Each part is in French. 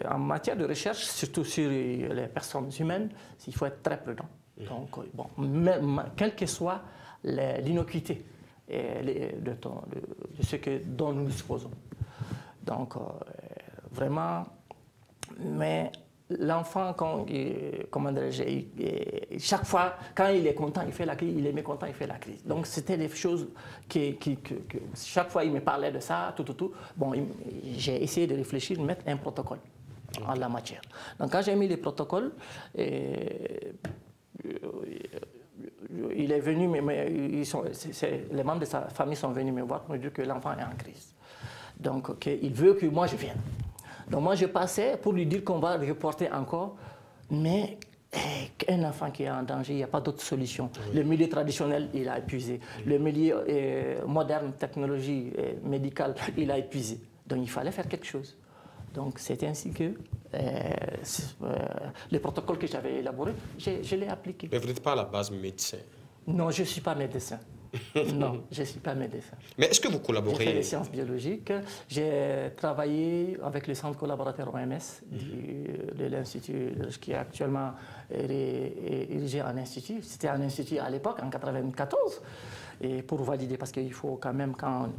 en matière de recherche, surtout sur les personnes humaines, il faut être très prudent. Donc, bon, quelle que soit l'innocuité de ce dont nous disposons. Donc, vraiment, mais l'enfant, chaque fois, quand il est content, il fait la crise, il est mécontent, il fait la crise. Donc, c'était des choses que chaque fois, il me parlait de ça, tout. Bon, j'ai essayé de réfléchir, de mettre un protocole en la matière. Donc, quand j'ai mis les protocoles, il est venu, les membres de sa famille sont venus me voir pour me dire que l'enfant est en crise. Donc, il veut que moi je vienne. Donc, moi je passais pour lui dire qu'on va reporter encore, mais un enfant qui est en danger, il n'y a pas d'autre solution. Oui. Le milieu traditionnel, il a épuisé. Le milieu moderne, technologie médicale, il a épuisé. Donc, il fallait faire quelque chose. Donc, c'est ainsi que le protocole que j'avais élaboré, je l'ai appliqué. Mais vous n'êtes pas à la base médecin? Non, je ne suis pas médecin. Non, je ne suis pas médecin. Mais est-ce que vous collaborez? J'ai fait les sciences biologiques. J'ai travaillé avec le centre collaborateur OMS de l'Institut, qui est actuellement érigé en institut. C'était un institut à l'époque, en 1994. Et pour valider, parce qu'il faut quand même, quand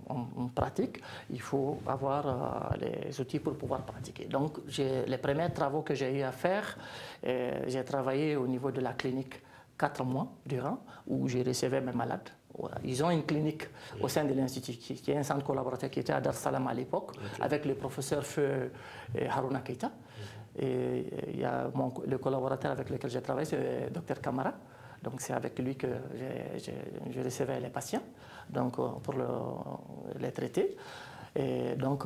on pratique, il faut avoir les outils pour pouvoir pratiquer. Donc, les premiers travaux que j'ai eu à faire, j'ai travaillé au niveau de la clinique 4 mois durant, où je recevais mes malades. Voilà. Ils ont une clinique au sein de l'Institut, qui est un centre collaborateur qui était à Dar Salam à l'époque, avec le professeur Feu Haruna Keita. Et il y a le collaborateur avec lequel j'ai travaillé, c'est le Dr Kamara. Donc c'est avec lui que je recevais les patients donc, pour les traiter. Et donc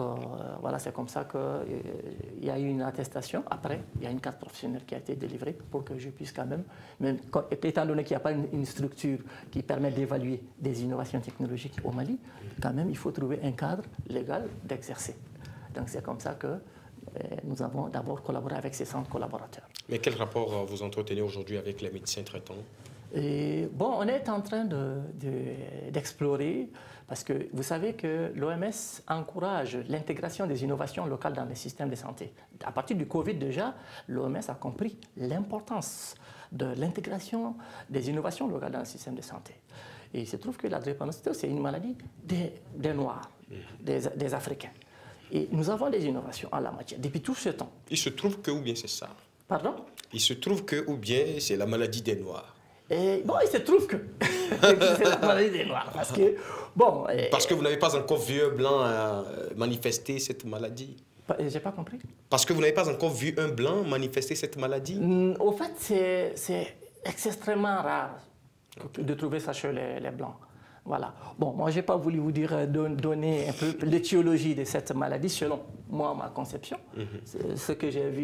voilà, c'est comme ça qu'il y a eu une attestation. Après, il y a une carte professionnelle qui a été délivrée pour que je puisse quand même étant donné qu'il n'y a pas une structure qui permet d'évaluer des innovations technologiques au Mali, quand même il faut trouver un cadre légal d'exercer. Donc c'est comme ça que nous avons d'abord collaboré avec ces centres collaborateurs. Mais quel rapport vous entretenez aujourd'hui avec les médecins traitants? Bon, on est en train d'explorer, parce que vous savez que l'OMS encourage l'intégration des innovations locales dans les systèmes de santé. À partir du Covid déjà, l'OMS a compris l'importance de l'intégration des innovations locales dans le système de santé. Et il se trouve que la drépanocytose, c'est une maladie des Noirs, des Africains. Et nous avons des innovations en la matière depuis tout ce temps. Il se trouve que, ou bien c'est ça? Pardon? Il se trouve que, ou bien c'est la maladie des Noirs? Bon, il se trouve que c'est la maladie des Noirs. Parce que, bon, parce que vous n'avez pas encore vu un blanc manifester cette maladie? J'ai pas compris. Parce que vous n'avez pas encore vu un blanc manifester cette maladie? Au fait, c'est extrêmement rare de trouver ça chez les blancs. Voilà. Bon, moi, je n'ai pas voulu vous dire, donner un peu l'étiologie de cette maladie selon moi, ma conception. Ce que j'ai vu